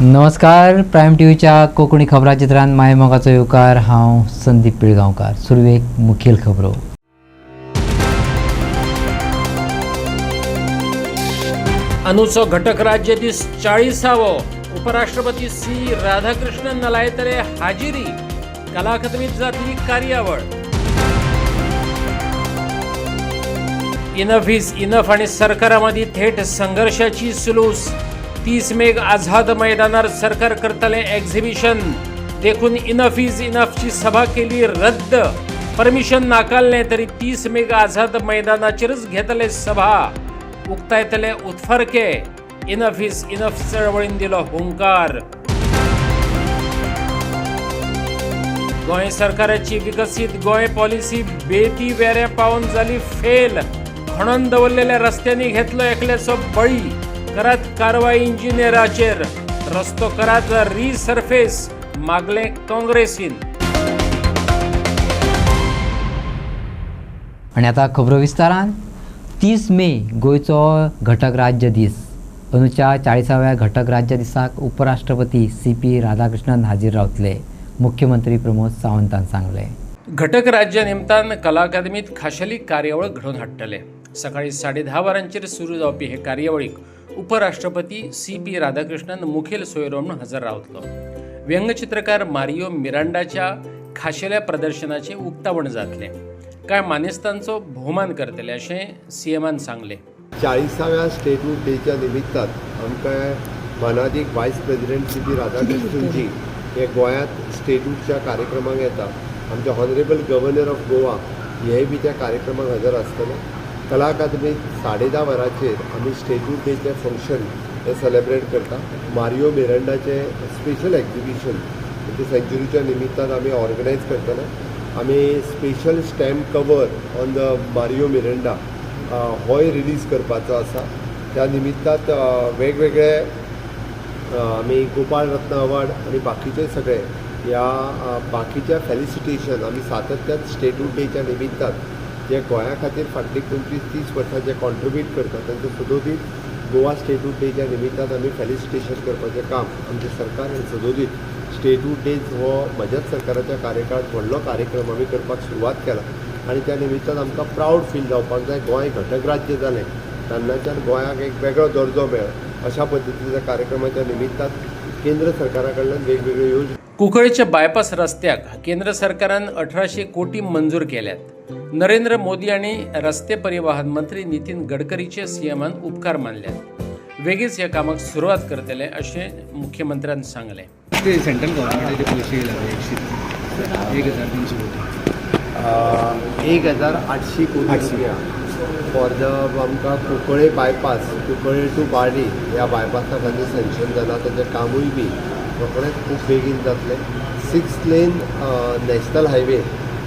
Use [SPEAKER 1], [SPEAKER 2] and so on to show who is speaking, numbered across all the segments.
[SPEAKER 1] नमस्कार. प्रायम टीव्हीच्या कोकणी खबराचित्रांत माय मोगाचो येवकार. हांव संदीप पिळगांवकार. सुरवेक मुखेल खबरो.
[SPEAKER 2] अनुचो घटक राज्य दीस 40वो. उपराष्ट्रपती सी राधाकृष्णन लायतले हाजिरी. कला अकादमीत जातली कार्यावळ. इनफ इज इनफ आणि सरकारामदी थेट संघर्षाची सुलूस. 30 मेक आझाद मैदानार सरकार करतले एक्झिबिशन. देखून इनफ इज इनफची सभा केली रद्द. परमिशन नाकारले तरी 30 मेक आझाद मैदानाचेरच घेतले सभा. उक्तायतले उत्फरके. इनफ इज इनफ चळवळीन दिलो हुंकार. गोंय सरकाराची विकसित गोंय पॉलिसी बेती वेऱ्या पावन जाली फेल. खणून दवरलेल्या रस्त्यांनी घेतलो एकल्याचो बळी. करात कारवाई इंजिनियराचेर. रस्तो करात रिसर्फेस मागले काँग्रेसीन.
[SPEAKER 1] आणि आता खबरो विस्तारान. 30 मे गोंयचो घटक राज्य दीस. अंदूच्या 40व्या घटक राज्य दिसाक उपराष्ट्रपती CP राधाकृष्णन हाजीर रावतले. मुख्यमंत्री प्रमोद सावंतान सांगले.
[SPEAKER 2] घटक राज्या निमतान कला अकादमीत खाशेली कार्यावळ घडोवन हाडटले. सकाळी 10:30 वरांचेर सुरू जावपी हे कार्यावळीक उपराष्ट्रपती CP राधाकृष्णन मुखेल सोयरो म्हणून हजर रावतलो. व्यंगचित्रकार मारियो मिरांडाच्या खाशेल्या प्रदर्शनाचे उक्तावण जातले. कांय मानेस्तांचो भोवमान करतले अशें CMन सांगले.
[SPEAKER 3] 40व्या स्टेटहूड डेच्या निमित्तान आमकां मानादीक वायस प्रेसिडेंट CP राधाकृष्णनजी हे गोंयांत स्टेटहूडच्या कार्यक्रमाक येता. आमचे हॉनरेबल गव्हर्नर ऑफ गोवा हेय बी त्या कार्यक्रमाक हजर आसतले. कला अकादमीत 10:30 वरांचेर आमी स्टेटहूड डेचे फंक्शन हे सेलेब्रेट करता. मारियो मिरांडाचे स्पेशल एक्झिबिशन म्हणजे सेंच्युरीच्या निमित्तान आमी ऑर्गनायज करतले. आमी special stamp cover on the Mario Miranda होय रिलीज करपाचो आसा. त्या निमित्तांत वेगवेगळे आमी गोपाळ रत्न अवॉर्ड आणि बाकीचे सगळे ह्या बाकीच्या फेलिसिटेशन आमी सातत्यान स्टेटहूड डेच्या निमित्तान जे गोंया खातीर फाटली 25-30 वर्सां जे कॉन्ट्रिब्यूट करता तांचे सदोदीत गोवा स्टेटहूड डेच्या निमित्तान आमी फेलिसिटेशन करपाचें काम आमचे सरकार आनी सदोदीत स्टेटहूड डेज हो म्हज्याच सरकाराच्या कार्यकाळांत व्हडलो कार्यक्रम आमी करपाक सुरवात केला. आनी त्या निमित्तान आमकां प्रावड फील जावपाक जाय. गोंय घटक राज्य जालें तेन्नाच्यान गोंयाक एक वेगळो दर्जो मेळ्ळो. अशा पद्दतीच्या कार्यक्रमाच्या निमित्तान केंद्र सरकारा कडल्यान वेगवेगळ्यो योजना.
[SPEAKER 2] कुंकळेच्या बायपास रस्त्याक केंद्र सरकारान 1800 कोटी मंजूर केल्यात. नरेंद्र मोदी आणि रस्ते परिवहन मंत्री नितीन गडकरीचे CMन उपकार मानल्यात. वेगीच ह्या कामाक सुरवात करतले अशें मुख्यमंत्र्यान सांगले.
[SPEAKER 4] सेंट्रल गव्हर्मेंटाचे पयशे येयला 1,300 कोटी
[SPEAKER 3] 1,800 कोटी रुपया फॉर द आमकां कुंकळे बायपास कुंकळे टू बार्डी ह्या बायपासा खातीर सँक्शन जालां. ताचें कामूय बी रोखडेंच खूब बेगीन जातलें. 6 लेन नॅशनल हायवे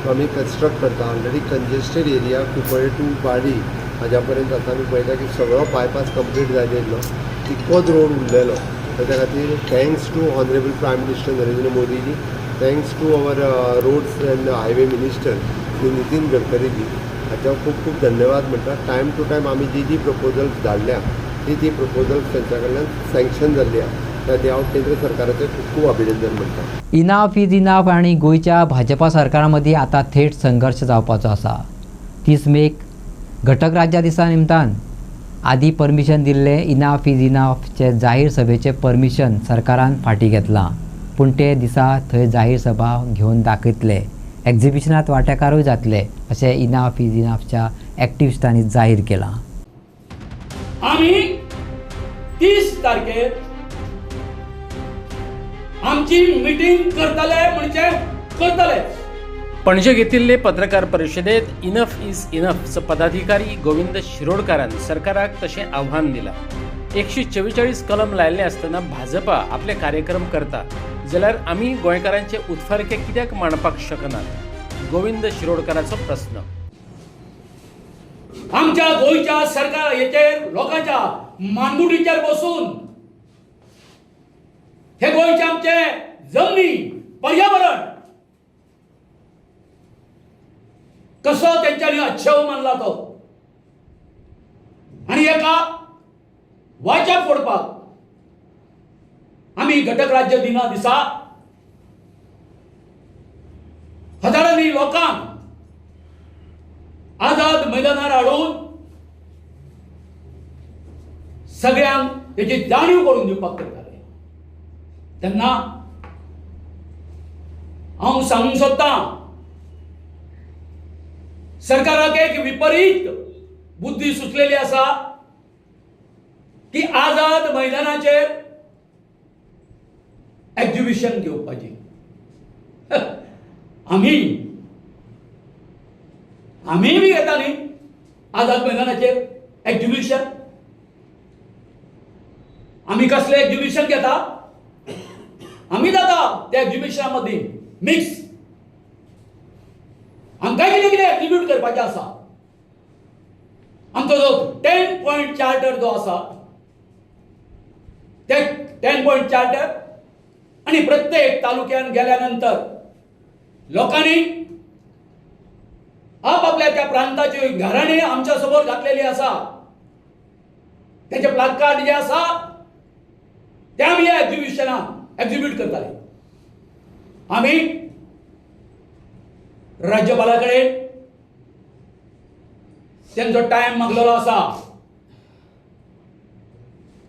[SPEAKER 3] आमी कन्स्ट्रक्ट करता. Already congested area Cuncolim to Bardi हाज्या पर्यंत आतां आमी पळयता की सगळो बायपास कंप्लीट जालेलो. इतकोच रोड उरलेलो. ताच्या खातीर thanks to honourable prime minister Narendra Modiji. Thanks to our roads and highway minister Shri Nitin Gadkariji. हाच्या खूब खूब धन्यवाद म्हणटा. टायम टू टायम आमी जी प्रपोजल्स धाडल्या ती प्रपोजल्स तांच्या कडल्यान सँक्शन जाल्ली आहा. त्या हांव केंद्र सरकाराचें खूब खूब अभिनंदन म्हणटा.
[SPEAKER 1] इनाफ इज इनाफ आणि गोंयच्या भाजपा सरकारा मदीं आतां थेट संघर्ष जावपाचो आसा. 30 मेक घटक राज्या दिसा निमतान आदी परमिशन दिल्ले इनाफ इज इनाफचे जाहीर सभेचे परमिशन सरकारान फाटीं घेतलां. पूण ते दिसा थंय जाहीर सभा घेवन दाखयतले. एक्झिबिशनात वांटेकारूय जातले अशें इनाफ इज इनाफच्या एक्टिविस्टांनी जाहीर केलां.
[SPEAKER 5] आम्ही 30 तारखेर आमची मीटिंग करतले म्हणजे करतले.
[SPEAKER 2] पणजे घेतिल्ले पत्रकार परिशदेत इनफ इज इनफचो पदाधिकारी गोविंद शिरोडकारान सरकाराक तशें आव्हान दिलां. 144 कलम लायल्ले आसतना भाजपा आपले कार्यक्रम करता जाल्यार आमी गोंयकारांचे उत्फरके कित्याक मांडपाक शकनात? गोविंद शिरोडकाराचो प्रस्न.
[SPEAKER 5] आमच्या गोंयच्या सरकार हेचेर लोकांच्या मानगुडीचेर बसून हे गोंयचे आमचे जमनी पर्यावरण कसो तेंच्यांनी अच्छेव मानला तो. आणि एका वाचा फोडपाक आमी आमी घटक राज्य दिना दिसा हजारांनी लोकांक आझाद मैदानार हाडून सगळ्यांक तेची जाणीव करून दिवपाक करताले. तेन्ना हांव सांगूंक सोदतां, सरकाराक एक विपरीत बुद्धी सुचलेली आसा की आझाद मैदानाचेर एक्झिबिशन घेवपाची. आमी बी घेता न्ही आझाद मैदानाचेर एक्झिबिशन. आमी कसले एक्झिबिशन घेता? आमी जाता त्या एक्झिबिशना मदीं मिक्स. आमकां कितें कितें एक्झिक्यूट करपाचें आसा. आमचो जो 10 पॉयंट चार्टर जो आसा ते 10 पॉयंट चार्टर आणि प्रत्येक तालुक्यान गेल्या नंतर लोकांनी आपापल्या त्या प्रांताची घराणी आमच्या समोर घातलेली आसा. त्याचे प्लाकार्ड जे आसा ते आमी ह्या एक्झिबिशनाक एक्झिक्यूट करताले. आमी राज्यपाला कडेन त्यांचो टाइम मागलेलो आसा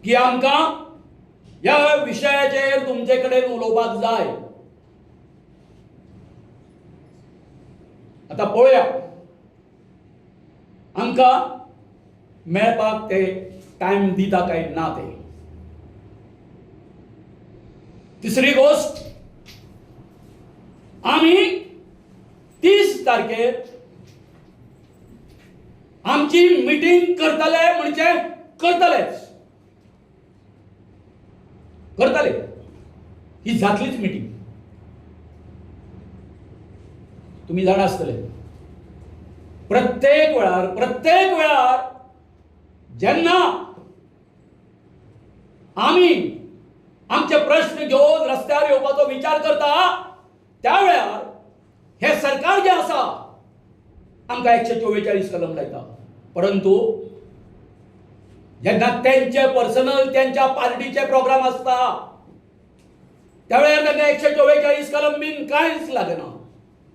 [SPEAKER 5] की आमकां ह्या विशयाचेर तुमचे कडेन उलोवपाक जाय. आता पळोवया आमकां मेळपाक ते टाइम दिता काय ना ते. तिसरी गोष्ट, आमी 30 तारखेर आमची मीटिंग करतले म्हणजे करतलेच. करतले ही जातलीच मीटिंग. तुम्ही जाणा आसतले प्रत्येक वेळार जेन्ना आमी आमचे प्रश्न घेऊन रस्त्यार येवपाचो विचार करता त्या वेळार हे सरकार जे आसा आमकां 144 कलम लायता. परंतु जेन्ना त्यांचे पर्सनल त्यांच्या पार्टीचे प्रोग्राम आसता त्या वेळार तांकां 144 कलम बीन कांयच लागना.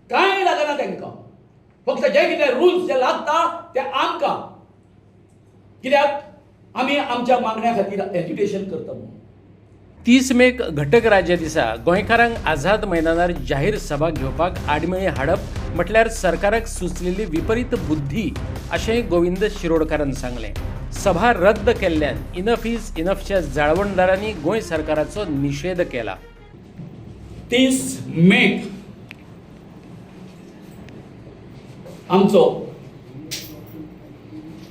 [SPEAKER 5] कांय लागना तांकां. फक्त जे कितें रुल्स जे लागता ते आमकां. कित्याक आमी आमच्या मागण्या खातीर एज्युकेशन करता म्हणून.
[SPEAKER 2] 30 मेक घटक राज्य दिसा गोंयकारांक आझाद मैदानार जाहीर सभा घेवपाक आडमेळी हाडप म्हटल्यार सरकाराक सुचलेली विपरीत बुद्धी अशेंय गोविंद शिरोडकारान सांगलें. सभा रद्द केल्ल्यान इनफ इज इनफच्या जाळवणदारांनी गोंय सरकाराचो निषेध केला.
[SPEAKER 5] 30 मेक आमचो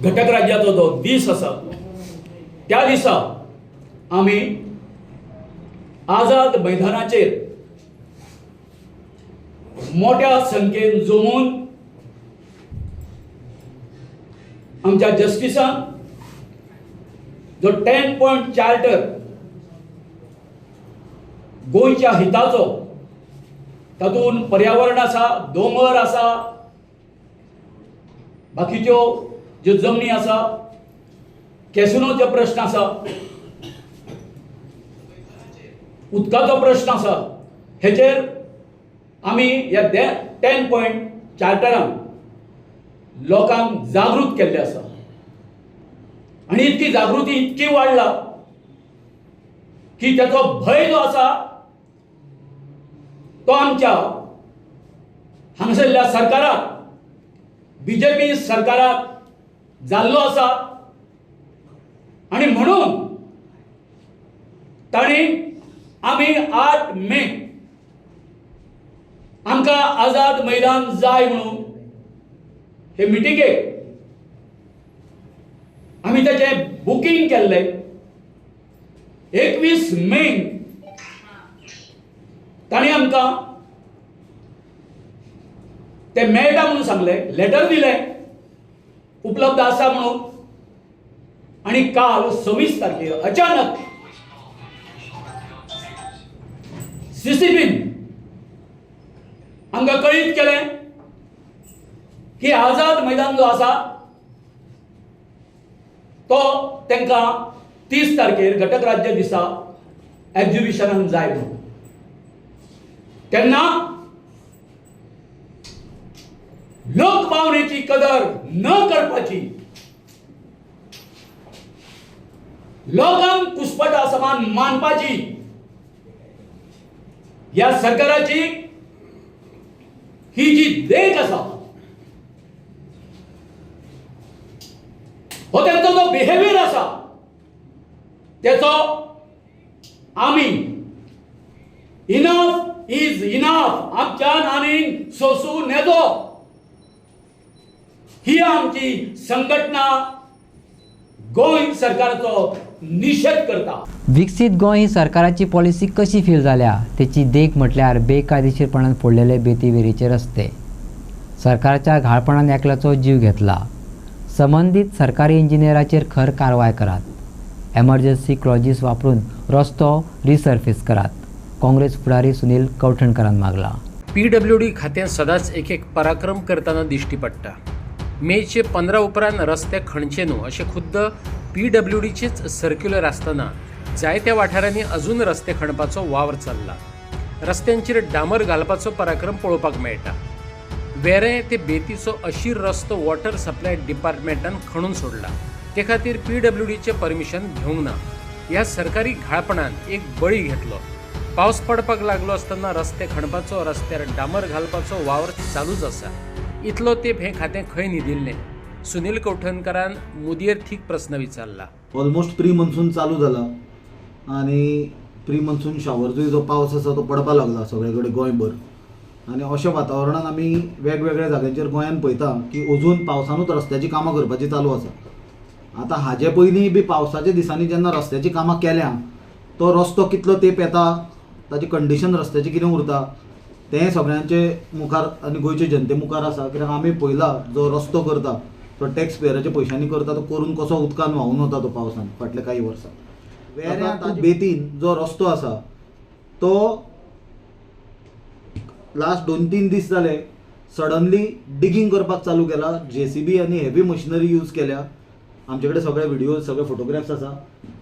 [SPEAKER 5] घटक राज्याचो जो दीस आसा त्या दिसा आमी आझाद मैदानाचेर मोठ्या संख्येन जमून आमच्या जस्टिसान जो 10 पॉयंट चार्टर गोंयच्या हिताचो तातूंत पर्यावरण आसा, दोंगर आसा, बाकीच्यो ज्यो जमनी आसा, कॅसिनोचे प्रश्न आसा, उदकाचो प्रश्न आसा, हेचेर आमी ह्या 10 पॉयंट चार्टरान लोकांक जागृत केल्ले आसा. आणि इतकी जागृती इतकी वाडला की त्याचो भय जो आसा तो आमच्या हांगासरल्या सरकाराक, बीजेपी सरकाराक जाल्लो आसा. आणि म्हणून ताणी आमी 8 मे आमकां आझाद मैदान जाय म्हणून हे मिटिंगेक आमी तेचें बुकींग केल्लें. 21 मे ताणी आमकां ते मेळटा म्हणून सांगलें, लेटर दिलें, उपलब्ध आसा म्हणून. आणि काल 26 तारखेर अचानक सीसीबीन आमकां कळीत केलें की आझाद मैदान जो आसा तो तांकां 30 तारखेर घटक राज्य दिसा एक्झिबिशनाक जाय म्हणून तेन्ना लोकभावनेची कदर न करपाची, लोकांक कुसपटा समान मानपाची या सरकाराची ही जी देख आसा, हो त्यांचा जो बिहेवियर आसा त्याचो आमी इनफ इज इनफ आमच्यान आनीक सोसूं नेजो ही आमची संघटना गोंय सरकाराचो निषेध करता.
[SPEAKER 1] विकसीत गोंय ही सरकाराची पॉलिसी कशी फेल जाल्या तेची देख म्हटल्यार बेकायदेशीरपणान फोडलेले बेतीवेरीचे रस्ते. सरकाराच्या घाळपणान एकल्याचो जीव घेतला. संबंधीत सरकारी इंजिनियराचेर खर कारवाय करात. एमर्जन्सी क्लॉजीस वापरून रस्तो रिसर्फेस करात. काँग्रेस फुडारी सुनील कवठणकरान मागला.
[SPEAKER 2] PWD खातें सदांच एक पराक्रम करतना दिश्टी पडटा. मेचे 15 उपरांत रस्ते खणचे न्हू अशें खुद्द PWDचेच सर्क्युलर आसतना जायत्या वाठारांनी अजून रस्ते खणपाचो वावर चल्ला. रस्त्यांचेर डांबर घालपाचो पराक्रम पळोवपाक मेळटा. वेरें ते बेतीचो अशीर रस्तो वॉटर सप्लाय डिपार्टमेंटान खणून सोडला. ते खातीर PWDचें परमिशन घेवंक ना. ह्या सरकारी घाळपणान एक बळी घेतलो. पावस पडपाक लागलो आसतना रस्ते खणपाचो, रस्त्यार डांबर घालपाचो वावर चालूच आसा. इतलो तेंप हें खातें खंय न्हिदिल्लें? सुनील कवठणकरान मुदयेर थीक प्रस्न विचारला.
[SPEAKER 6] ऑलमोस्ट प्री मन्सून चालू जाला आणि प्री मन्सून शावरचोय जो पावस आसा तो पडपाक लागला सगळे कडेन गोंयभर. आणि अशा वातावरणात आमी वेगवेगळ्या जाग्यांचेर गोंयान पळयता की अजून पावसानूच रस्त्याची कामां करपाची चालू आसा. आतां हाजे पयलीं बी पावसाच्या दिसांनी जेन्ना रस्त्याची कामां केल्या तो रस्तो कितलो तेंप येता, ताची कंडिशन रस्त्याची कितें उरता तें सगळ्यांचे मुखार आनी गोंयचे जनते मुखार आसा. कित्याक आमी पळयला जो रस्तो करता तो टॅक्स पेयराच्या पयशांनी करता, तो करून कसो उदकान व्हांवून वता तो पावसान फाटल्या काही वर्सां. वेऱ्यां बेतीन जो रस्तो आसा तो लास्ट 2-3 दीस जाले सडनली डिगींग करपाक चालू केला. JCB आनी हेवी मशिनरी यूज केल्या. आमचे कडेन सगळे व्हिडिओज सगळे फोटोग्राफ्स आसा.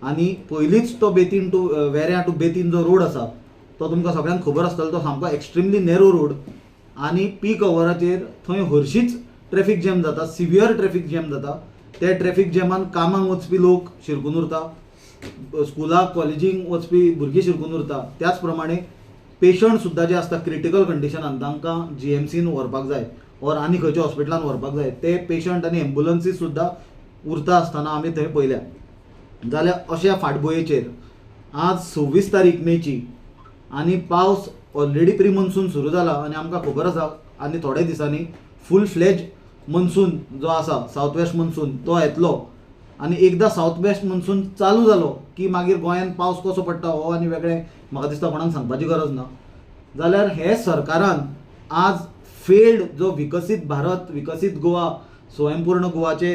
[SPEAKER 6] आनी पयलींच तो बेतीन टू वेऱ्यां टू बेतीन जो रोड आसा तो तुमकां सगळ्यांक खबर आसतलो. तो सामको एक्स्ट्रीमली नॅरो रोड आनी पीक अवराचेर थंय हरशींच ट्रॅफिक जॅम जाता, सिवियर ट्रॅफिक जॅम जाता. ते ट्रॅफिक जॅमान कामाक वचपी लोक शिरकून उरता, स्कुलाक कॉलेजीक वचपी भुरगीं शिरकून उरता. त्याच प्रमाणे पेशंट सुद्दां जे आसता क्रिटिकल कंडिशनान तांकां GMCन व्हरपाक जाय ऑर आनी खंयच्या हॉस्पिटलान व्हरपाक जाय, ते पेशंट आनी एम्ब्युलन्सीस सुद्दां उरता आसतना आमी थंय पळयल्या. जाल्यार अशा फाटभुंयेचेर आज 26 तारीख मेची आनी पावस ऑलरेडी प्री मन्सून सुरू जाला आनी आमकां खबर आसा आनी थोड्या दिसांनी फूल फ्लेज मन्सून जो आसा सावथ वेस्ट मन्सून तो येतलो. आनी एकदां सावथ वेस्ट मन्सून चालू जालो की मागीर गोंयान पावस कसो पडटा हो आनी वेगळें म्हाका दिसता कोणाक सांगपाची गरज ना. जाल्यार हे सरकारान आज फेल्ड जो विकसीत भारत, विकसीत गोवा, स्वयंपूर्ण गोवाचे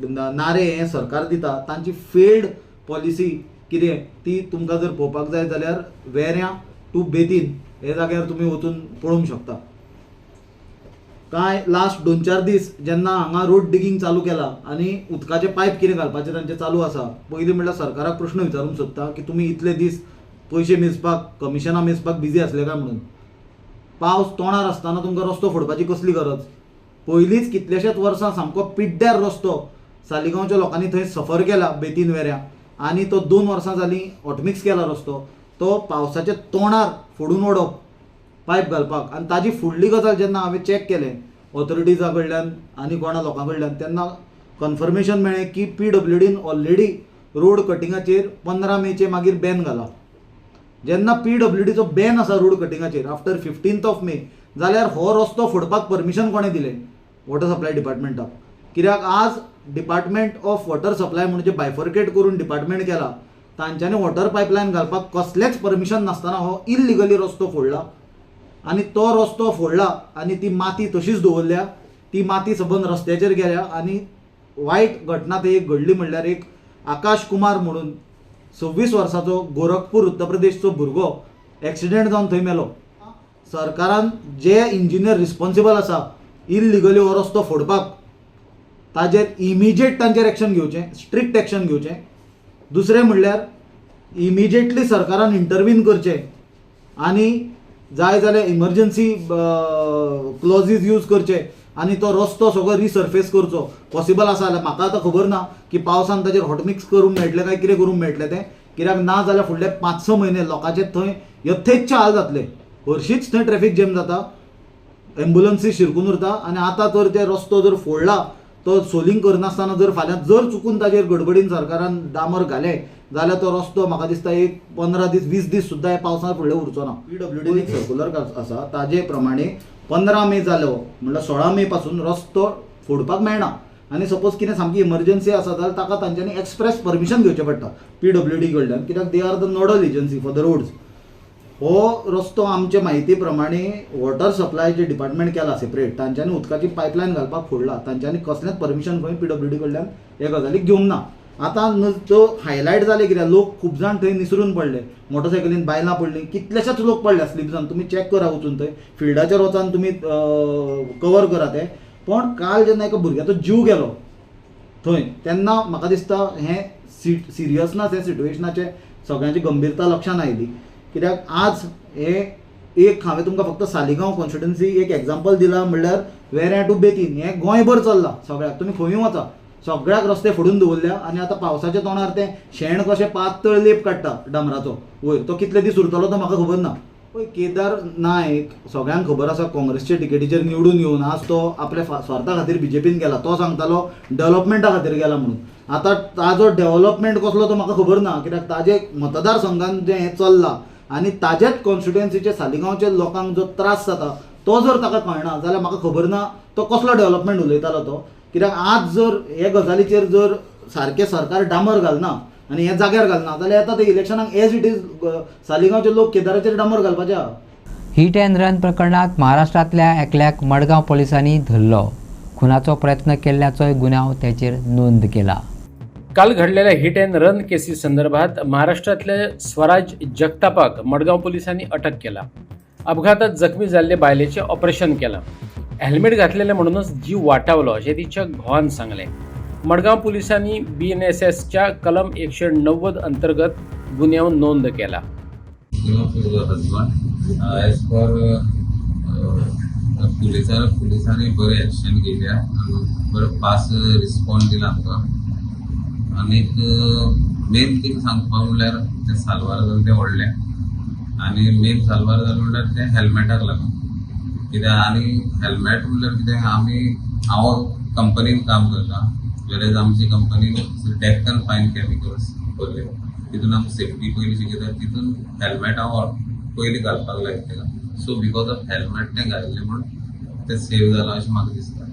[SPEAKER 6] नारे हे सरकार दिता तांची फेल्ड पॉलिसी कितें ती तुमकां जर पळोवपाक जाय जाल्यार वेऱ्यां टू बेतीन हे जाग्यार तुमी वचून पळोवंक शकता. काय लास्ट 2-4 दीस जेन्ना हांगा रोड डिगींग चालू केला आनी उदकाचे पायप कितें घालपाचें तांचें चालू आसा, पयलीं म्हणल्यार सरकाराक प्रश्न विचारूंक सोदता की तुमी इतले दीस पयशे मेजपाक, कमिशनां मेजपाक बिजी आसले काय म्हणून. पावस तोंडार आसतना तुमकां रस्तो फोडपाची कसली गरज? पयलींच कितलेशेच वर्सां सामको पिड्ड्यार रस्तो सालिगांवच्या लोकांनी थंय सफर केला बेतीन वेऱ्यां आनी तो 2 वर्सां जालीं हॉटमिक्स केला रस्तो. तो पावसाच्या तोंडार फोडून ओडप पायप घालपाक. आनी ताजी फुडली गजाल जेन्ना हांवें चॅक केलें ऑथॉरिटीजा कडल्यान आनी कोणा लोकां कडल्यान तेन्ना कन्फर्मेशन मेळ्ळें की PWDन ऑलरेडी रोड कटिंगाचेर 15 मेचे मागीर बॅन घाला. जेन्ना PWDचो बॅन आसा रोड कटिंगाचेर आफ्टर 15 मे जाल्यार हो रस्तो फोडपाक परमिशन कोणें दिलें? वॉटर सप्लाय डिपार्टमेंटाक. कित्याक आज डिपार्टमेंट ऑफ वॉटर सप्लाय म्हणजे बायफर्केट करून डिपार्टमेंट केला, तांच्यांनी वॉटर पायपलायन घालपाक कसलेंच परमिशन नासतना हो इल्लिगली रस्तो फोडला. आनी तो रस्तो फोडला आनी ती माती तशीच दवरल्या. ती माती सबंद रस्त्याचेर गेल्या आनी वायट घटना ते एक घडली म्हणल्यार एक आकाश कुमार म्हणून 26 वर्साचो गोरखपूर उत्तर प्रदेशचो भुरगो एक्सिडेंट जावन थंय मेलो. सरकारान जे इंजिनियर रिस्पॉन्सिबल आसा इल्लिगली हो रस्तो फोडपाक ताजेर इमिजिएट तांचेर एक्शन घेवचें, स्ट्रिक्ट एक्शन घेवचें. दुसरें म्हणल्यार इमिजिएटली सरकारान इंटरवीन करचें आनी जाय जाल्यार इमर्जन्सी क्लॉजीस यूज करचे आनी तो रस्तो सगळो रिसर्फेस करचो पॉसिबल आसा जाल्यार म्हाका आतां खबर ना की पावसान ताचेर हॉटमिक्स करूंक मेळटलें काय कितें करूंक मेळटलें तें, कित्याक ना जाल्यार फुडले 5-6 म्हयने लोकांचे थंय यथेच्छ हाल जातले. हरशींच थंय ट्रॅफिक जॅम जाता, एम्ब्युलन्सी शिरकून उरता आनी आतां तर ते रस्तो जर फोडला तो सोलिंग करनासतना जर फाल्यां जर चुकून ताचेर गडबडीन सरकारान डामर घाले जाल्यार तो रस्तो म्हाका दिसता एक 15 दीस 20 दीस सुद्दां हे पावसा फुडले उरचो ना. PWD एक सर्क्युलर आसा ताजे प्रमाणे 15 मे जालो म्हणल्यार 16 मे पासून रस्तो फोडपाक मेळना आनी सपोज कितें सामकी इमर्जन्सी आसा जाल्यार ताका तांच्यांनी एक्सप्रेस परमिशन घेवचें पडटा PWD कडल्यान, कित्याक they are the nodal agency for the roads. हो रस्तो आमचे म्हायती प्रमाणे वॉटर सप्लायचे डिपार्टमेंट केला सेपरेट, तांच्यांनी उदकाची पायपलायन घालपाक फोडला, तांच्यांनी कसलेंच परमिशन खंय PWD कडल्यान हे गजाली घेवंक ना. आतां तो हायलायट जाले कित्याक लोक खूब जाण थंय निसरून पडले, मोटरसायकलीन बायलां पडलीं, कितलेशेच लोक पडले स्लीप जावन. तुमी चॅक करा वचून थंय फिल्डाचेर वचून तुमी कवर करा ते. पण काल जेन्ना एका भुरग्याचो जीव गेलो थंय तेन्ना म्हाका दिसता हें सिरियसनस हे सिट्युएशनाचे सगळ्यांची गंभीरता लक्षांत आयली. कित्याक आज हे एक हांवें तुमकां फक्त सालिगांव कॉन्स्टिट्युएन्सी एक एग्जाम्पल दिला म्हणल्यार वेऱ्यां टू बेतीन हें गोंयभर चल्लां सगळ्याक. तुमी खंयूय वचा सगळ्याक रस्ते फोडून दवरल्या आनी आतां पावसाच्या तोंडार तें शेण कशें पातळ लेप काडटा डांबराचो वयर, तो कितले दीस उरतलो तो म्हाका खबर ना. पळय केदार नायक सगळ्यांक खबर आसा काँग्रेसच्या टिकेटीचेर निवडून येवन आज तो आपल्या स्वार्था खातीर BJPन गेला. तो सांगतालो डेव्हलपमेंटा खातीर गेला म्हणून. आतां ताजो डेव्हलपमेंट कसलो तो म्हाका खबर ना, कित्याक ताजे मतदारसंघान जें हें चल्लां आनी ताजेच कॉन्स्टिट्युएन्सीचे सालिगांवच्या लोकांक जो त्रास जाता तो जर ताका कळना जाल्यार म्हाका खबर ना तो कसलो डेव्हलपमेंट उलयतालो तो. कित्याक आज जर हे गजालीचेर जर सारकें सरकार डामर घालना आनी हे जाग्यार घालना जाल्यार येता ते इलेक्शनाक एज इट इज सालिगांवचे लोक केदाराचेर डामर घालपाचे आहा.
[SPEAKER 1] हिट अँड रन प्रकरणात महाराष्ट्रातल्या एकल्याक मडगांव पोलिसांनी धरलो. खुनाचो प्रयत्न केल्ल्याचोय गुन्यांव त्याचेर नोंद केला.
[SPEAKER 2] काल घडलेल्या हिट अँड रन केसी संदर्भात महाराष्ट्रातल्या स्वराज जगतापाक मडगाव पोलिसांनी अटक केला. अपघातात जखमी झालेले बायलेचे ऑपरेशन केलं. हेल्मेट घातलेले म्हणूनच जीव वाटावलो असे तिच्या घोवान सांगले. मडगाव पोलिसांनी BNSSच्या कलम 190 अंतर्गत गुन्ह्यावर नोंद केला.
[SPEAKER 7] पुलिसांनी बरें एक्शन केल्या, बरो फास्ट रिस्पॉन्स दिला आमकां. आनीक मेन थिंग सांगपाक म्हणल्यार ते साल्वार जावन ते व्हडले आनी मेन साल्वार जालें म्हणल्यार ते हेल्मेटाक लागून. कित्याक आनी हेल्मेट म्हणल्यार कितें हांव कंपनीन काम करता, वेरेज आमची कंपनीन डेक्कन फायन केमिकल्स पयले तितून आमकां सेफ्टी पयली शिकयता, तितून हेल्मेट हांव पयलीं घालपाक लायक केला. सो बिकॉज ऑफ हेल्मेट तें घातलें म्हूण तें सेव जालां अशें म्हाका दिसता.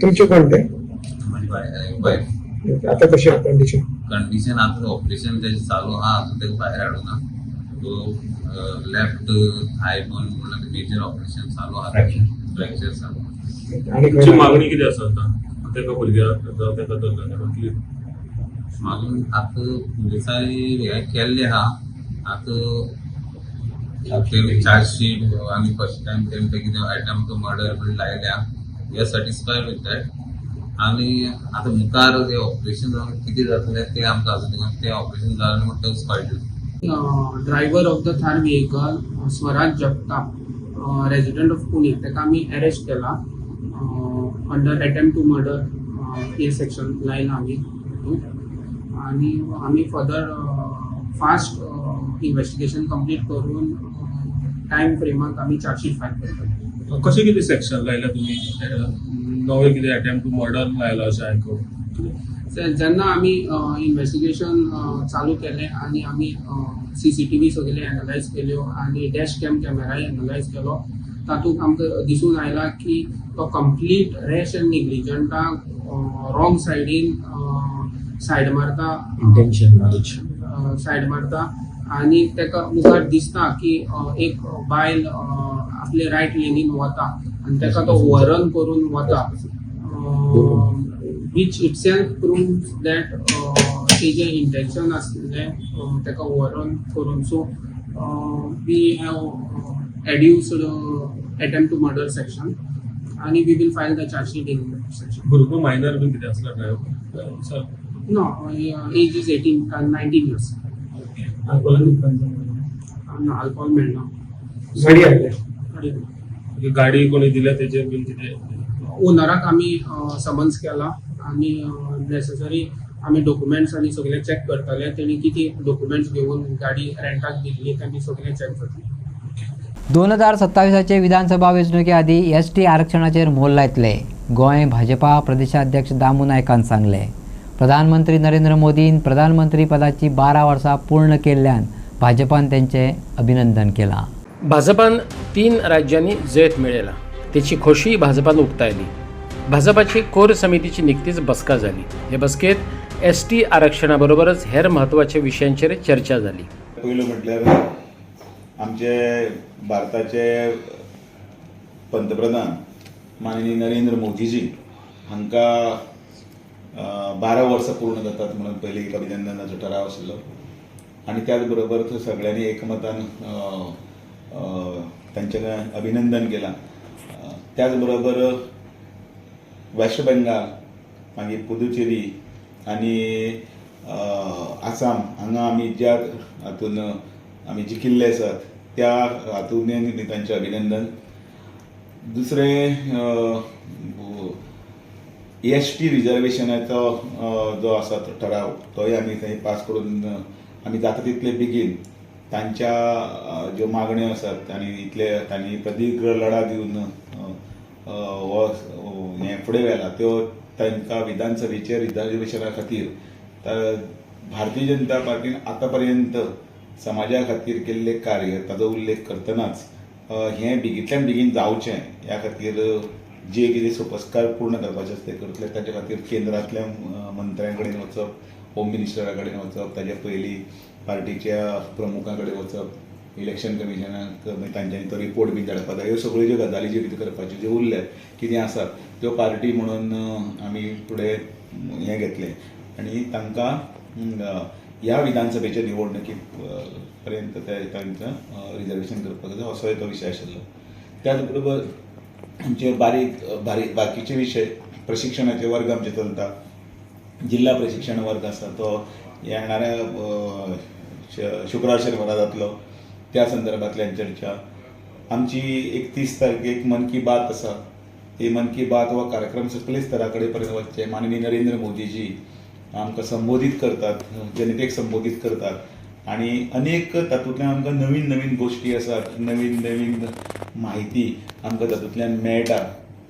[SPEAKER 8] तुमचे कोणते
[SPEAKER 7] म्हाजी वायफ
[SPEAKER 8] आता कशी कंडिशन
[SPEAKER 7] कंडिशन आतां ऑपरेशन तेजें चालू आहा, अजून तेका भायर हाडूना. सो लेफ्ट थाय बोन म्हणल्यार मेजर ऑपरेशन चालू आहा, फ्रॅक्चर चालू.
[SPEAKER 8] आणि
[SPEAKER 9] तुमची मागणी कितें आसा आतां तेका भुरग्याक तेका धरल्या
[SPEAKER 7] मागून आतां पुलिसांनी हें केल्लें आहा. आतां तेमी चार्जशीट आनी फर्स्ट टायम तेंचे कितें अटेम्प्ट टू मर्डर बीन लायल्या, we are satisfied with that. आनी आतां मुखार तें ऑपरेशन जावन कितें जातलें तें आमकां अजून तें ऑपरेशन जालें म्हणटा तेच कळटलें.
[SPEAKER 10] Driver of the Thar vehicle Swaraj Jagtap, resident of Pune, ताका आमी अरेस्ट केला अंडर अटेम्प्ट टू मर्डर हे सेक्शन लायला आमी. आनी आमी फर्दर फास्ट इन्व्हेस्टिगेशन कंप्लीट करून टायम फ्रेमाक आमी चार्जशीट फायल करतले.
[SPEAKER 9] कशें कितें सेक्शन लायला तुमी? नवे कितें अटेम्प्ट टू मर्डर लायला अशें आयकून?
[SPEAKER 10] जेन्ना आमी इन्व्हेस्टिगेशन चालू केलें आनी आमी CCTV सगळे एनालायज केल्यो आनी डॅश कॅम कॅमेराय एनालायज केलो, तातूंत आमकां दिसून आयला की तो कंप्लीट रॅश एंड निग्लिजंटाक रॉंग सायडीन सायड मारता, सायड मारता आनी तेका मुखार दिसता की एक बायल आपले रायट लेनीन वता आनी तेका तो ओव्हररन करून वता, which itself proves that तेजें इंटेंशन आसलें तेका ओव्हररन करून. So we have adduced attempt to murder section आनी we will file the chargesheet in section.
[SPEAKER 9] भुरगो मायनर बीन कितें आसला driver?
[SPEAKER 10] No, age is 19 years. No, alcohol मेळना.
[SPEAKER 9] गाडी कोणी दिल्या त्याचे बिल किती
[SPEAKER 10] ओनराक आमी समन्स केला आणि नेसेसरी आमी डॉक्युमेंट्स आनी सगळे चेक करतले. तेणी किती डॉक्युमेंट्स घेऊन गाडी रेंटाक दिल्ली त्यांनी सगळे चेक करतले.
[SPEAKER 1] 2027चे विधानसभा वेंचणुके आदी ST आरक्षणाचेर मोल लायतले. गोंय भाजपा प्रदेशाध्यक्ष दामू नायकान सांगले. प्रधानमंत्री नरेंद्र मोदीन प्रधानमंत्री पदाची 12 वर्सां पूर्ण केल्ल्यान भाजपान त्यांचे अभिनंदन केला.
[SPEAKER 2] भाजपान 3 राज्यांनी जैत मिळवला. त्याची खोशी भाजपान उक्तायली. भाजपाची कोर समितीची निकतीच बसका झाली. या बसकेत ST आरक्षणाबरोबरच हेर महत्वाच्या विषयांचेर चर्चा झाली.
[SPEAKER 8] पहिलं म्हटल्यार आमचे भारताचे पंतप्रधान माननीय नरेंद्र मोदीजी हांकां 12 वर्सां पूर्ण जातात म्हणून पयलीं एक अभिनंदनाचो ठराव आशिल्लो आनी त्याच बरोबर सगळ्यांनी एकमतान तांचें अभिनंदन केलां. त्याच बरोबर वेस्ट बेंगाल मागीर पुदुचेरी आनी आसाम हांगा आमी ज्या हातून आमी जिखिल्ले आसात त्या हातूंत तांचें अभिनंदन. दुसरें ST रिजर्वेशनाचो जो आसा तो ठराव तोय आमी थंय पास करून आमी जाता तितले बेगीन तांच्या ज्यो मागण्यो आसात आनी इतले तांणी प्रदीर्घ लढा दिवन हें फुडें व्हेला त्यो तांकां विधानसभेच्या रिजर्वेशना खातीर भारतीय जनता पार्टीन आतां पर्यंत समाजा खातीर केल्ले कार्य ताचो उल्लेख करतनाच हें बेगींतल्यान बेगीन जावचें ह्या खातीर जे कितें सोपस्कार पूर्ण करपाचे आसता ते करतले. ताचे खातीर केंद्रांतल्या मंत्र्यां कडेन वचप, होम मिनिस्टरा कडेन वचप, ताचे पयलीं पार्टीच्या प्रमुखां कडेन वचप, इलेक्शन कमिशनाक तांच्यांनी तो रिपोर्ट बी धाडपाक जाय. ह्यो सगळ्यो ज्यो गजाली ज्यो कितें करपाच्यो ज्यो उरल्यात कितें आसात त्यो पार्टी म्हणून आमी फुडें हें घेतलें आनी तांकां ह्या विधानसभेच्या निवडणुकी पर्यंत तांकां रिजर्वेशन करपाक जाय असोय तो विशय आशिल्लो. त्याच बरोबर आमचे बाकीचे विशय प्रशिक्षणाचे वर्ग आमचे चलता. जिल्हा प्रशिक्षण वर्ग आसा तो येणाऱ्या शुक्रार शेनवारा जातलो. त्या संदर्भांतल्यान चर्चा. आमची 31 तारखेक मन की बात आसा. ती मन की बात हो कार्यक्रम सकले स्तरा कडेन पर्यंत वचचे. माननीय नरेंद्र मोदीजी आमकां संबोधीत करतात, जनतेक संबोधीत करतात आनी अनेक तातूंतल्यान आमकां नवीन नवीन गोश्टी आसात, नवीन नवीन म्हायती आमकां तातूंतल्यान मेळटा.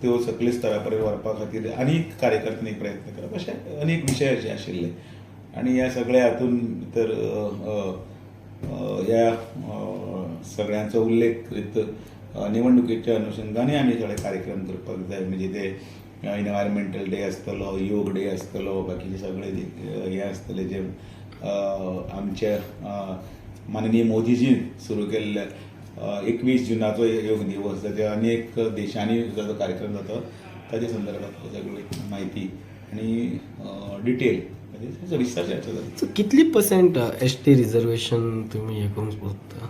[SPEAKER 8] त्यो सकले स्तरा पर्यंत व्हरपा खातीर आनीक कार्यकर्त्यांनी प्रयत्न करप अशे अनेक विशय अशे आशिल्ले आनी ह्या सगळ्या हातूंत भितर ह्या सगळ्यांचो उल्लेख करीत निवडणुकीच्या अनुशंगाने आमी सगळे कार्यक्रम करपाक जाय. म्हणजे ते एनवायरमेंटल डे आसतलो, योग डे आसतलो, बाकीचे सगळे हे आसतले जे आमच्या माननीय मोदीजीन सुरू केल्ले 21 जुनाचो योग दिवस जाचे अनेक देशांनी जो कार्यक्रम जाता ताचे संदर्भात सगळी म्हायती आनी डिटेल सविस्तर चर्चा जाली.
[SPEAKER 11] कितली पर्सेंट ST रिजर्वेशन तुम्ही हे करून सोदता?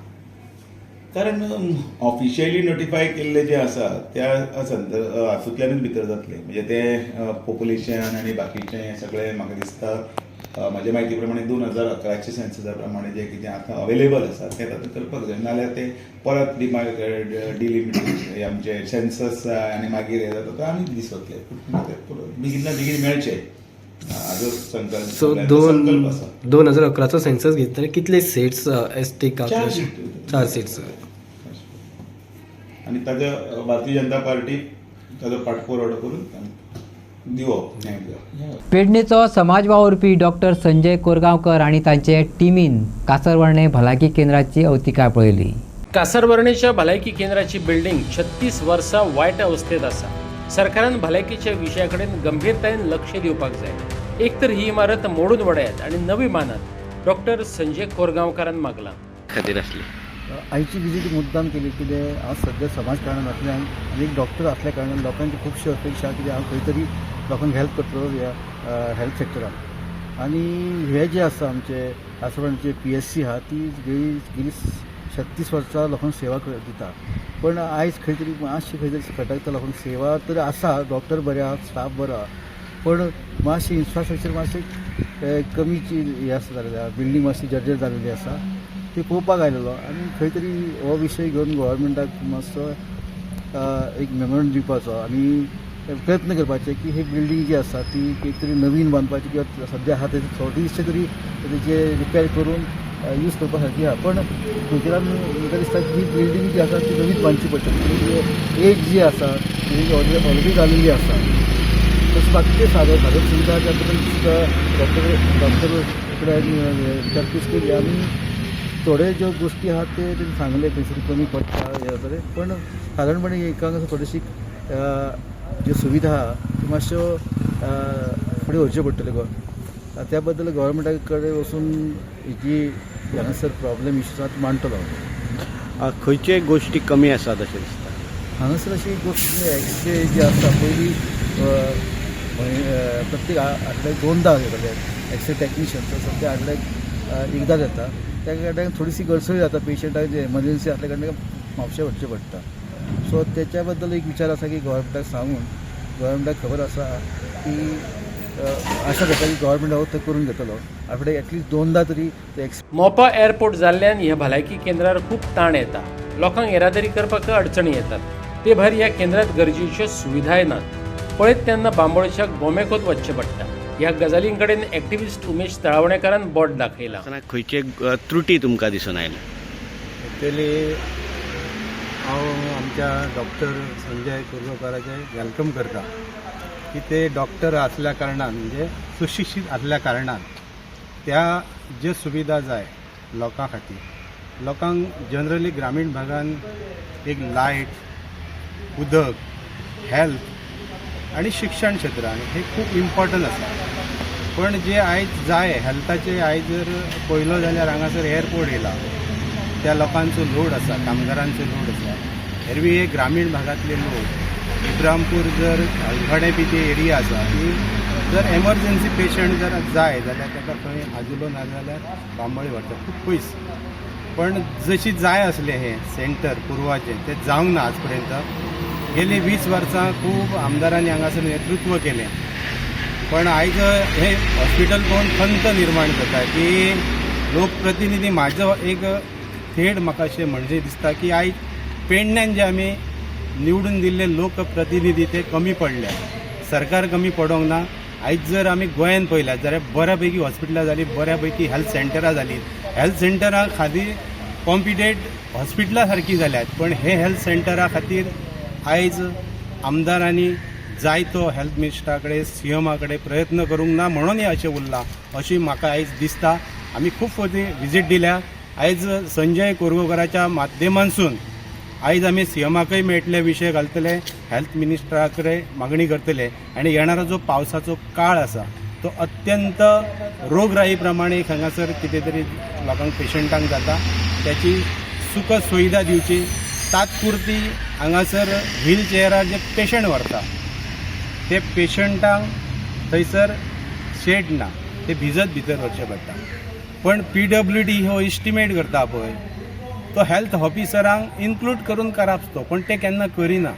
[SPEAKER 8] कारण ऑफिशियली नोटिफाय केल्ले जे आसा त्या हातूंतल्यानूच भितर जातले. म्हणजे ते पॉप्युलेशन आनी बाकीचे हे सगळे म्हाका दिसता म्हाज्या म्हायती प्रमाणे 2011चे सेन्ससा प्रमाणे जे कितें आतां अवेलेबल आसा तें तातूंत करपाक जाय. नाजाल्यार ते परत डिलिमिटेड आमचे सेन्सस आनी मागीर हे जाता तो आनीक दीस वतले. बेगीन बेगीन मेळचे हाजो संकल्प.
[SPEAKER 11] सो 2011चो सेन्सस घेतले कितले सीट्स ST? 4 सीट्स.
[SPEAKER 8] आनी ताजो भारतीय जनता पार्टी ताजो पाठपुरावो करून दिवप.
[SPEAKER 1] पेडणेचो समाज वावुरपी डॉक्टर संजय कोरगांवकर आणि तांचे टिमीन कासरवर्णे भलायकी केंद्राची अवतिकाय पळयली.
[SPEAKER 2] कासरवर्णेच्या भलायकी केंद्राची बिल्डिंग 36 वर्सां वायट अवस्थेत आसा. सरकारान भलायकीच्या विशयाकडेन गंभीरतायेन लक्ष दिवपाक जाय. एक तर ही इमारत मोडून वडयात आणि नवी मानात. डॉक्टर संजय कोरगांवकारान मागला.
[SPEAKER 11] खातीर आसली
[SPEAKER 12] आयची विजीट मुद्दाम केली कितें हांव सद्या समाजकारणांत आसल्यान आनी एक डॉक्टर असल्या कारणान लोकांची खुबशी अपेक्षा कितें हांव खंय तरी लोकांक हेल्प करतलो ह्या हेल्थ सेक्टरान. आनी हे जे आसा आमचे कासरवाडीचे PSC आहा ती गेली 36 वर्सां लोकांक सेवा दिता. पण आयज खंय तरी मातशी खंय तरी खटकता लोकांक सेवा तर आसा. डॉक्टर बरे आहा, स्टाफ बरो आहा, पण मातशी इन्फ्रास्ट्रक्चर मातशी कमीची हे आसा जालेली आसा, बिल्डींग मातशी जर्जर जालेली आसा, ती पळोवपाक आयलेलो आनी खंय तरी हो विशय घेवन गव्हर्मेंटाक मातसो एक मेमोरंडम दिवपाचो आनी प्रयत्न करपाचे की ही बिल्डींग जी आसा ती एक तरी नवीन बांदपाची किंवा सद्या आहा तेचे थोडेशे तरी तेजे रिपेर करून यूज करपा सारकी आहा. पण गोंयकारांक म्हाका दिसता की ही बिल्डींग जी आसा ती नवीच बांदची पडटली. एज जी आसा ती ऑलरेडी जालेली आसा. तशें बाकीचे साधन सुविधा डॉक्टर प्रॅक्टीस केली आनी थोडे ज्यो गोष्टी आहात ते तेणी सांगले खंयसरी कमी पडटा हे जातले. पण सादारणपणे एकांक थोडीशी ज्यो सुविधा आहा त्यो मातश्यो फुडें व्हरच्यो पडटल्यो गो. त्या बद्दल गव्हर्मेंटा कडेन वचून जी हांगासर प्रॉब्लेम इश्यूज आसा ती मांडटलो.
[SPEAKER 13] खंयचे गोष्टी कमी आसात अशें दिसता?
[SPEAKER 12] हांगासर अशी गोष्ट एक्सरे जी आसा पयलीं प्रत्येक आठवड्याक 2दा येताले एक्सरे टेक्निशियन, सद्या आठवड्याक एकदां येता. त्या कारणान थोडीशी गडसळ जाता पेशंटाक जे एमर्जन्सी असल्या कारणान म्हापशें वचचें पडटा. सो त्याच्या बद्दल एक विचार आसा की गव्हर्मेंटाक सांगून गव्हर्मेंटाक खबर आसा की आशा करता की गव्हर्मेंट हो ते करून घेतलो. आठवड्याक एटलीस्ट 2दा तरी
[SPEAKER 2] मोपा एअरपोर्ट जाल्ल्यान ह्या भलायकी केंद्रार खूप ताण येता. लोकांक येरादारी करपाक अडचणी येतात. ते भायर ह्या केंद्रात गरजेच्यो सुविधाय नात. पळयत तेन्ना बांबोळच्याक बोमेकोत वचचें पडटा. ह्या गजालीं कडेन एक्टिविस्ट उमेश तळावणेकारान बोट दाखयला.
[SPEAKER 13] खंयचे त्रुटी तुमकां दिसून आयल्या?
[SPEAKER 14] एक्चुअली हांव आमच्या डॉक्टर संजय कुर्डोकाराचे वेलकम करता की ते डॉक्टर असल्या कारणान म्हणजे सुशिक्षीत असल्या कारणान त्या ज्यो सुविधा जाय लोकां खातीर, लोकांक जनरली ग्रामीण भागांत एक लायट, उदक, हेल्थ आनी शिक्षण क्षेत्रान हे खूब इम्पॉर्टंट आसा. पण जे आयज जाय हेल्थाचे आयज जर पळयलो जाल्यार हांगासर एअरपोर्ट येयला, त्या लोकांचो लोड आसा, कामगारांचो लोड आसा. एरवी हे ग्रामीण भागातले लोक इब्रामपूर जर हलगडे बी जे एरिया आसा ती जर एमर्जन्सी पेशंट जर जाय जाल्यार ताका खंय आजुलो ना जाल्यार बांबोळी व्हरता, खूब पयस. पण जशी जाय आसलें हे सेंटर पुर्वाचें ते जावंक ना आज पर्यंत. गेली 20 वर्सां खूब आमदारांनी हांगासर नेतृत्व केलें. पण आयज हे हॉस्पिटल पळोवन खंत निर्माण जाता की लोकप्रतिनिधी म्हाजो एक थेट म्हाका अशें म्हणजे दिसता की आयज पेडण्यान जे आमी निवडून दिल्ले लोकप्रतिनिधी ते कमी पडले. सरकार कमी पडोंक ना. आयज जर आमी गोंयांत पळयल्यात जाल्यार बऱ्यापैकी हॉस्पिटलां जालीं, बऱ्यापैकी हेल्थ सेंटरां जालीं. हेल्थ सेंटरां खातीर कॉम्पिटेट हॉस्पिटलां सारकीं जाल्यात. पण हे हेल्थ सेंटरा खातीर आयज आमदारांनी जाय तो हेल्थ मिनिस्टरा कडेन, सीएमा कडेन प्रयत्न करूंक ना म्हणून हें अशें उरलां अशी म्हाका आयज दिसता. आमी खूब फावटी विजीट दिल्या. आयज संजय कोरगांवकाराच्या माध्यमांसून आयज आमी सीएमाकय मेळटले विशय घालतले, हेल्थ मिनिस्टरा कडेन मागणी करतले. आनी येणारो जो पावसाचो काळ आसा तो अत्यंत रोगराई प्रमाणे हांगासर कितें तरी लोकांक पेशंटांक जाता त्याची सुख सुविधा दिवची. तात्पुरती हांगासर व्हील चेअरार जे पेशंट व्हरता ते पेशंटांक थंयसर शेड ना, ते भिजत भितर व्हरचें पडटा. पण PWD हो इस्टिमेट करता पळय तो हेल्थ ऑफिसरांक इन्क्लूड करून करप पण ते केन्ना करिना.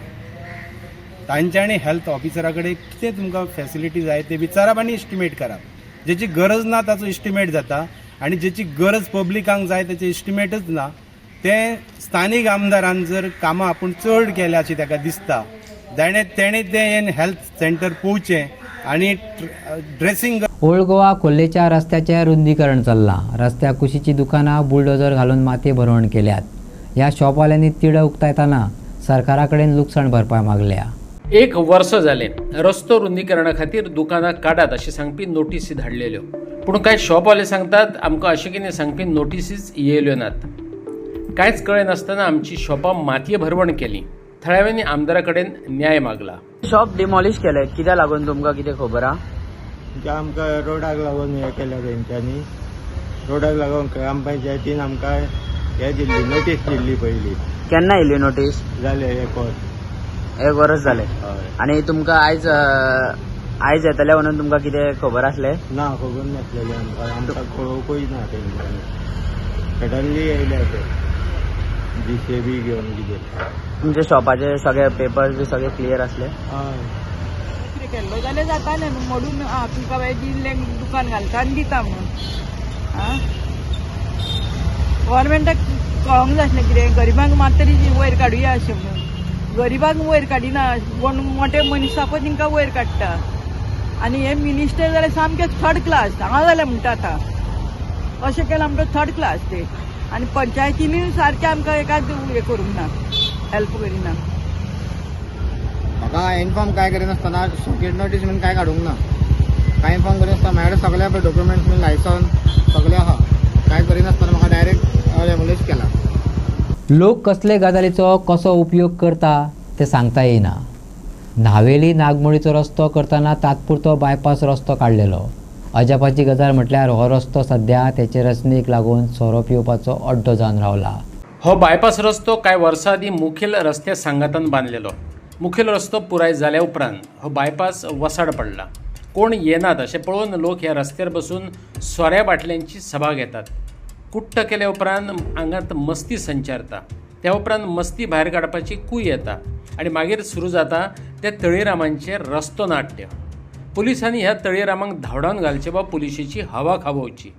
[SPEAKER 14] तांच्यांनी हेल्थ ऑफिसरा कडेन कितें तुमकां फॅसिलिटी जाय ते विचारप आनी इस्टिमेट करप. जेची गरज ना ताचो इस्टिमेट जाता आनी जेची गरज पब्लिकांक जाय तेचें इस्टिमेटच ना. ते स्थानीक आमदारान जर कामां आपूण चड केल्या अशें ताका दिसता तेणें तें हेल्थ सेंटर पोवचें आनी ड्रेसिंग.
[SPEAKER 1] ओल्ड गोवा खोल्लेच्या रस्त्याचे रुंदीकरण चल्लां. रस्त्याक कुशीची दुकानां बुलडोजर घालून माती भरवण केल्यात. ह्या शॉपवाल्यांनी तिड उक्तायतना सरकारा कडेन लुकसाण भरपाय मागल्या.
[SPEAKER 2] 1 वर्ष जालें रस्तो रुंदीकरणा खातीर दुकानां काडात अशें सांगपी नोटीसी धाडलेल्यो. पूण कांय शॉपवाले सांगतात आमकां अशें कितें सांगपी नोटीसीच येयल्यो नात. कांयच कळनासतना आमची शॉपां मातये भरवण केली. थळाव्यांनी आमदारा कडेन न्याय मागला.
[SPEAKER 15] शॉप डिमॉलिश केले कित्याक लागून तुमकां कितें खबर आहा?
[SPEAKER 14] आमकां रोडाक लागून हें केल्या तेंच्यांनी. रोडाक लागून ग्रामपंचायतीन आमकां हे दिल्ली नोटीस दिल्ली पयली.
[SPEAKER 15] केन्ना येयली नोटीस?
[SPEAKER 14] जालें
[SPEAKER 15] 1 वर्स जालें. आनी तुमकां आयज येतले म्हणून तुमकां कितें खबर आसलें?
[SPEAKER 14] ना, खबर नासलेली आमकां कळोवकूय ना तेंच्यांनी. सडनली येयले ते JCB घेवन कितें.
[SPEAKER 15] तुमच्या शॉपाचे सगळे पेपर्स बी सगळे क्लियर आसले?
[SPEAKER 14] हय.
[SPEAKER 16] केल्लो जाल्यार जातालें न्हू मोडून तुमकां दिल्लें दुकान घालता आनी दिता म्हणून आं गव्हर्मेंटाक कळोंक जाय आसलें कितें गरिबांक मात तरी वयर काडुया अशें म्हणून गरिबांक वयर काडिना कोण मोठे मनीस आसा पळय तिंकां वयर काडटा आनी हे मिनिस्टर जाल्यार सामके थर्ड क्लास हांगा जाल्यार म्हणटा आतां अशें केलें आमकां थर्ड क्लास ते आनी पंचायतीनी सारकें आमकां एकाच हें करूंक ना हेल्प करिना
[SPEAKER 17] म्हाका इन्फॉर्म काय करिनासतना सॉकेट नोटीस म्हणून काय काडूंक ना काय इन्फॉर्म करिनासतना म्हाजे कडेन सगळे डॉक्युमेंट्स बीन लायसन्स सगळे आहा काय करिनासतना म्हाका डायरेक्ट एम्बुलन्स केला
[SPEAKER 1] लोक कसले गजालीचो कसो उपयोग करता ते सांगता येना न्हावेली नागमोळीचो रस्तो करतना तात्पुरतो बायपास रस्तो काडलेलो अजापाची गजाल म्हटल्यार हो रस्तो सध्या तेचे रचनेक लागून सोरो पिवपाचो अड्डो जावन रावला.
[SPEAKER 2] हो बायपास रस्तो कांय वर्सां आदीं मुखेल रस्ते संघातान बांदलेलो. मुखेल रस्तो पुराय जाल्या उपरांत हो बायपास वसाड पडला. कोण येनात अशें पळोवन लोक ह्या रस्त्यार बसून सोऱ्या बाटल्यांची सभा घेतात. कुट्ट केल्या उपरांत आंगांत मस्ती संचारता. त्या उपरांत मस्ती भायर काडपाची कूय येता आनी मागीर सुरू जाता ते तळीरामांचे रस्तो नाट्य. पुलिसांनी ह्या तळीरामांक धांवडावन घालचे वा पुलिशेची हवा खावोवची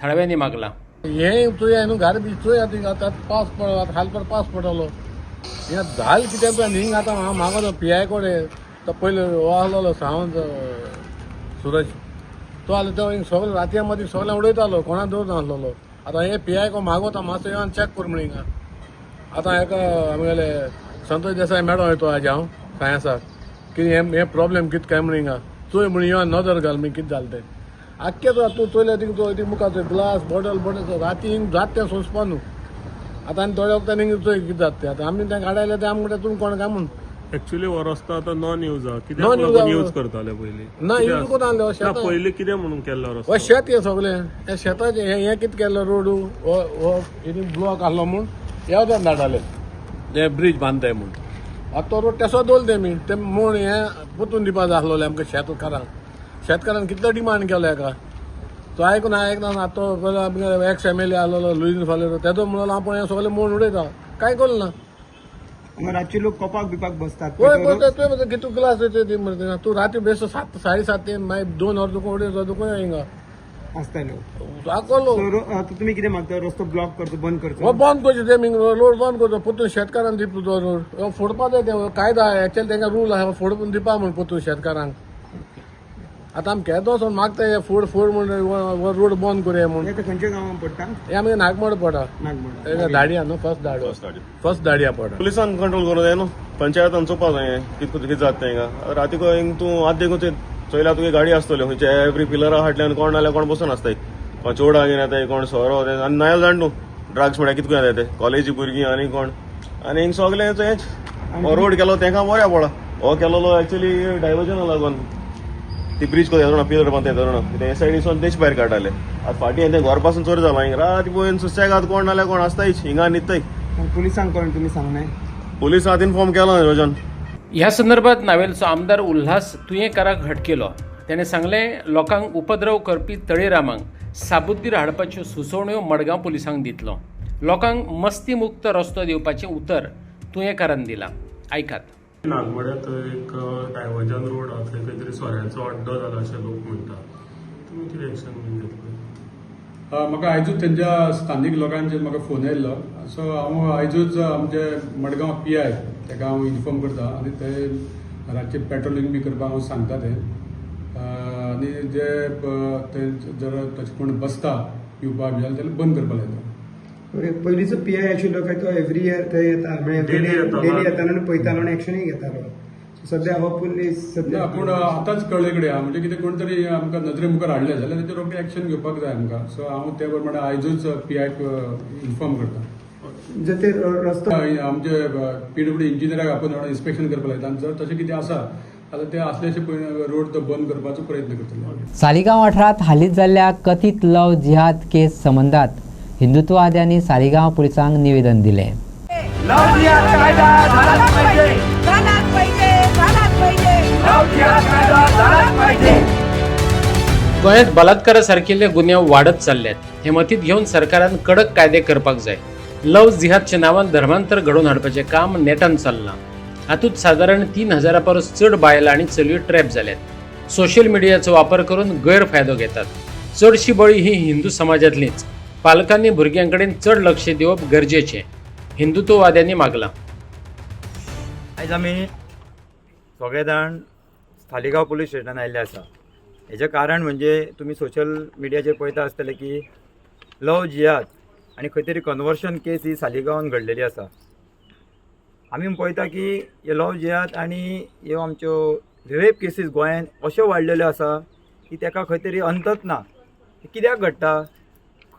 [SPEAKER 2] थळव्यांनी मागला.
[SPEAKER 18] हे तुवें न्हू गार्बेज चोय आतां पावस पडलो हालपर पावस पडलो हे झाल कितें पळय हिंग आतां हांव मागो PI कडेन तो पयलीं हो आहलोलो सावंत सुरज तो आलो तो हिंग सगळे रातया मदीं सगळें उडयतालो कोणा दवर नासलोलो. आतां हे PI को मागोता मातसो येवन चॅक कर म्हण हिंगा. आतां हेका आमगेले संतोष देसाय मॅडम येतो आज हांव सायन्साक कितें हे प्रॉब्लेम कितें काय म्हण हिंगा चोय म्हण येवन नजर घाल म्हण कितें जालें तें आख्खें तूं चोयलें थिंग मुखार ग्लास बॉटल राती हिंग जात तें सोंसपा न्हू. आतां आनी थोड्या वखदान हिंग चोय कितें जाता तें आतां आमी तें गाडयलें तें आमकां तुमी कोण काय म्हूण
[SPEAKER 9] एक्चुअली हो रस्तो आतां नॉन यूज आहा
[SPEAKER 18] Non use
[SPEAKER 9] कित्याक यूज करताले पयलीं
[SPEAKER 18] ना यूज कोण आहले हो शेत
[SPEAKER 9] पयलीं कितें म्हणून केल्लो रस्तो
[SPEAKER 18] हो शेत हे सगळें हे शेताचें हें कितें केल्लो रोडू हो हितून ब्लॉक आहलो म्हूण येवदान धाडटाले हे ब्रीज बांदताय म्हूण. आतां तो रोड तेसो दवरले ते म्हूण हें पोतून दिवपा जाय आसलोलें आमकां शेतकारांक कितलो डिमांड केलो हेका तो आयकून आतां तो एक्स MLA आहलो लुईस फालेरो तेजो म्हणलो आपण हें सगळें म्हूण उडयता काय केलें ना.
[SPEAKER 17] रातचे लोक कपाक बिपाक बसतात
[SPEAKER 18] तुवें कितू क्लास तूं राती बेस्ट 7:30 मागीर 2 वर तुका उडयता तुका हिंगा
[SPEAKER 17] आसतालो तुमी कितें मागता रस्तो ब्लॉक करचो बंद करचो
[SPEAKER 18] हो बंद करचो ते रोड बंद करचो पोतून शेतकारांक दिवप तो रोड फोडपा जाय ते कायदा एक्चुअली तांकां रूल आहा फोडून दिवपा म्हूण पोतून शेतकारांक. आतां आमी केदो वचोन मागता हे फोड म्हूण रोड बंद करूया म्हूण.
[SPEAKER 17] खंयच्या गांवांत पडटा
[SPEAKER 18] हे आमी नागमोड पडटा धाडया न्हू फर्स्ट धाडया पडटा.
[SPEAKER 19] पुलिसान कंट्रोल करूं जाय न्हू पंचायतान चोवपा जाय कितें जाता तें हिंगा रातीको हिंग तूं आदेकूच चोयल्या तुगे गाडी आसतल्यो खंयचे एवरी पिलरा फाटल्यान कोण नाल्यार कोण बसून आसताय कोण चोडा घेवन येताय कोण सोरो आनी नायल जाण न्हू ड्रग्स म्हळ्यार कितको येताय ते कॉलेजी भुरगीं आनी कोण आनी हिंग सगलें हेच हो रोड केलो तेंकां बऱ्या पडला. हो केलोलो एक्चुअली डायवर्जना लागून ती ब्रीज कोण पिलर बांदताय धरून ते सायडीसून देश भायर काडटाले. आतां फाटीं तें घर पासून चोरी जाला हिंग राती पळोवन सुसेगाद कोण नाल्यार कोण आसतायच हिंगा न्हिदताय.
[SPEAKER 17] पुलिसांक कोण तुमी सांगनाय
[SPEAKER 19] पुलीस आतां इन्फॉर्म केलो योजन.
[SPEAKER 2] ह्या संदर्भात नावेलचो आमदार उल्हास तुयेंकाराक हटकेलो. त्याने सांगलें लोकांक उपद्रव करपी तळीरामांक साबुद्दीर हाडपाच्यो सुचोवण्यो मडगांव पुलिसांक दितलो. लोकांक मस्ती मुक्त रस्तो दिवपाचें उतर तुयेंकारान दिलां. आयकात.
[SPEAKER 9] नागमड्यात एक डायवर्जन रोड आहा थंय खंय तरी सोऱ्याचो अड्डो जाला अशें लोक म्हणटा तुमी कितें एक्शन घेतलें?
[SPEAKER 20] म्हाका आयजूच तेंच्या स्थानीक लोकांचे म्हाका फोन येयल्लो सो हांव आयजूच आमचे मडगांव PI ताका हांव इन्फॉर्म करता आनी ते रातचे पेट्रोलिंग बी करपाक हांव सांगता ते आनी जे जर तशें कोण बसता पिवपाक बी जाल्यार बंद करपाक लायता.
[SPEAKER 17] पयलींचो PI आशिल्लो काय तो एवरी इयर थंय येता डेली येतालो आनी पळयतालो आनी एक्शनूय घेतालो. सध्या हो पुलीस
[SPEAKER 20] सध्या पूण आतांच कळ्ळे कडेन आहा म्हणजे कितें कोण तरी आमकां नदरे मुखार हाडले जाल्यार तेचेर रोखडें एक्शन घेवपाक जाय आमकां. सो हांव ते प्रमाणे आयजूच PIक इन्फॉर्म करता.
[SPEAKER 17] जे ते रस्तो
[SPEAKER 20] आमचे PWD इंजिनियराक आपण इन्स्पेक्शन करपाक लायता आनी जर तशें कितें आसा जाल्यार ते असलेशे रोड तो बंद करपाचो प्रयत्न करतले.
[SPEAKER 1] सालिगांव वाठारांत हालींच जाल्ल्या कथीत लव जिहाद केस संबंदात हिंदुत्ववाद्यांनी सालिगांव पुलिसांक निवेदन दिलें.
[SPEAKER 2] गोंयांत बलात्कारा सारकिल्ले गुन्हे वाडत चालल्यात. हे मतींत घेवन सरकारान कडक कायदे करपाक जाय. लव जिहादच्या नांवान धर्मांतर घडोवन हाडपाचें काम नेटान चल्लां. हातूंत सादारण 3000 परस चड बायलां आनी चलयो ट्रॅप जाल्यात. सोशल मिडियाचो वापर करून गैरफायदो घेतात. चडशी बळी ही हिंदू समाजांतलींच. पालकांनी भुरग्यांकडेन चड लक्ष दिवप गरजेचें, हिंदुत्ववाद्यांनी मागलां.
[SPEAKER 21] आयज आमी सगळे जाण सालिगांव पुलीस स्टेशनान आयिल्ले आसा. हेजें कारण म्हणजे तुमी सोशल मिडियाचेर पळयता आसतले की लव जिहाद आनी खंय तरी कन्वर्शन केस ही सालिगांवान घडलेली आसा. आमी पळयता की हे लव जिहाद आनी ह्यो आमच्यो रेप केसीस गोंयांत अश्यो वाडलेल्यो आसा की ताका खंय तरी अंतच ना. कित्याक घडटा?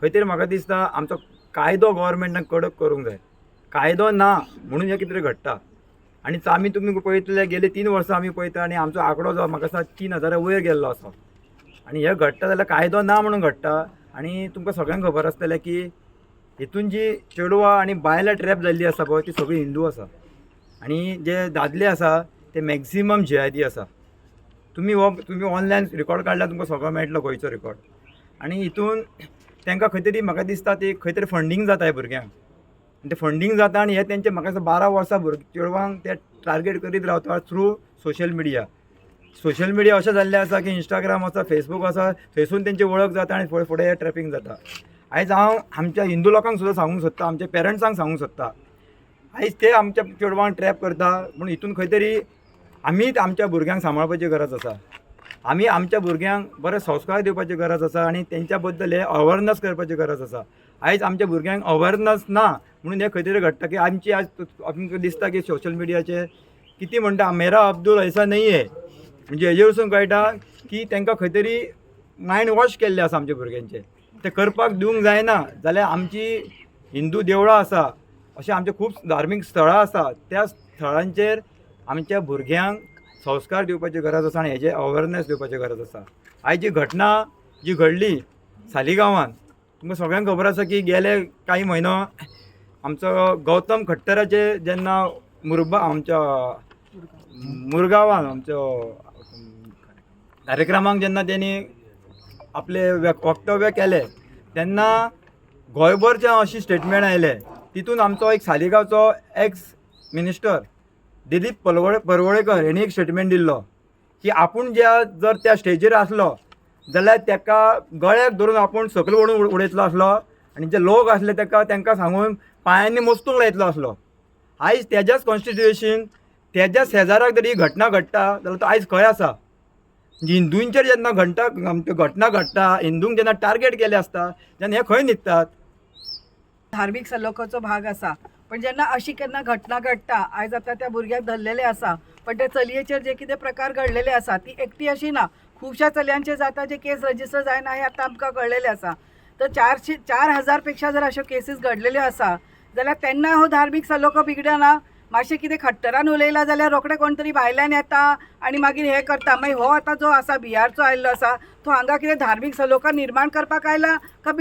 [SPEAKER 21] खंय तरी म्हाका दिसता आमचो कायदो गव्हर्मेंटान कडक करूंक जाय. कायदो ना म्हणून हें कितें घडटा. आनी आमी तुमी पळयतले गेले 3 वर्सां आमी पळयता आनी आमचो आंकडो जो म्हाका दिसता 3000 वयर गेल्लो आसा. आनी हें घडटा जाल्यार कायदो ना म्हणून घडटा. आनी तुमकां सगळ्यांक खबर आसतलें की हितून जी चेडवां आनी बायलां ट्रॅप जाल्लीं आसा पळय ती सगळीं हिंदू आसा. आनी जे दादले आसा ते मॅक्झिमम जिहादी आसा. तुमी ऑनलायन रिकॉर्ड काडल्यार तुमकां सगळो मेळटलो गोंयचो रिकॉर्ड. आनी हितून तांकां खंय तरी म्हाका दिसता ते खंय तरी फंडींग जाता भुरग्यांक. ते फंडींग जाता आनी हे तेंचे म्हाका दिसता 12 वर्सां चेडवांक ते टार्गेट करीत रावता through social media. Social media अशें जाल्लें आसा की इंस्टाग्राम आसा, फेसबूक आसा, थंयसून तेंची वळख जाता आनी फुडें हे ट्रॅपिंग जाता. आयज हांव आमच्या हिंदू लोकांक सुद्दां सांगूंक सोदता, आमच्या पेरंट्सांक सांगूंक सोदता, आयज ते आमच्या चेडवांक ट्रॅप करता म्हणून हितून खंय तरी आमीच आमच्या भुरग्यांक सांबाळपाची गरज आसा. आमी आमच्या भुरग्यांक बरे संस्कार दिवपाची गरज आसा आनी तेंच्या बद्दल हे अवेरनस करपाची गरज आसा. आयज आमच्या भुरग्यांक अवेरनस ना म्हणून हे खंय तरी घडटा की आमची आज आमकां दिसता की सोशल मिडियाचेर कितें म्हणटा मेरा अब्दुल ऐसा नहीं है म्हणजे हेजे वरसून कळटा की तांकां खंय तरी मायंड वॉश केल्ले आसा आमच्या भुरग्यांचे. ते करपाक दिवंक जायना. जाल्यार आमची हिंदू देवळां आसा, अशें आमचे खूब धार्मीक स्थळां आसा, त्या स्थळांचेर आमच्या भुरग्यांक संस्कार दिवपाची गरज आसा आनी हेजे अवेरनेस दिवपाची गरज आसा. आयज जी घटना जी घडली सालिगांवान तुमकां सगळ्यांक खबर आसा की गेले काही म्हयनो आमचो गौतम खट्टराचे जेन्ना आमच्या मुरगांवान आमच्या कार्यक्रमाक जेन्ना तेणी आपले वक्तव्य केले तेन्ना गोंयभरचे अशी स्टेटमेंट आयले. तितून आमचो एक सालिगांवचो एक्स मिनिस्टर दिलीप परवळेकर हेणी एक स्टेटमेंट दिल्लो की आपूण जर त्या स्टेजीर आसलो जाल्यार ताका गळ्याक धरून आपूण सकयल ओडून उडयतलो आसलो आनी जे लोक आसले तांकां सांगून पांयांनी मस्तूंक लायतलो आसलो. आयज तेज्याच कॉन्स्टिट्युएशन तेज्या शेजाराक जर ही घटना घडटा जाल्यार तो आयज खंय आसा. हिंदूंचेर जेन्ना घटना घडटा, हिंदूंक जेन्ना टार्गेट केले आसता तेन्ना हे खंय न्हिदतात.
[SPEAKER 16] धार्मीक सलोख्याचो भाग आसा पण जेन्ना अशी केन्ना घटना घडटा, आयज आतां त्या भुरग्याक धरलेले आसा पण त्या चलयेचेर जे कितें प्रकार घडलेले आसा ती एकटी अशी ना, खुबश्या चलयांचे जाता जे केस रजिस्टर जायना हे आतां आमकां कळलेले आसा. तर 4000 पेक्षा जर अश्यो केसीस घडलेल्यो आसा जाल्यार तेन्ना हो धार्मीक सलोखो बिगडना. मातशें कितें खट्टरान उलयला जाल्यार रोखडे कोण तरी भायल्यान येता आनी मागीर हे करता. मागीर हो आतां जो आसा बिहारचो आयिल्लो आसा तो हांगा कितें धार्मीक सलोखा निर्माण करपाक आयला काय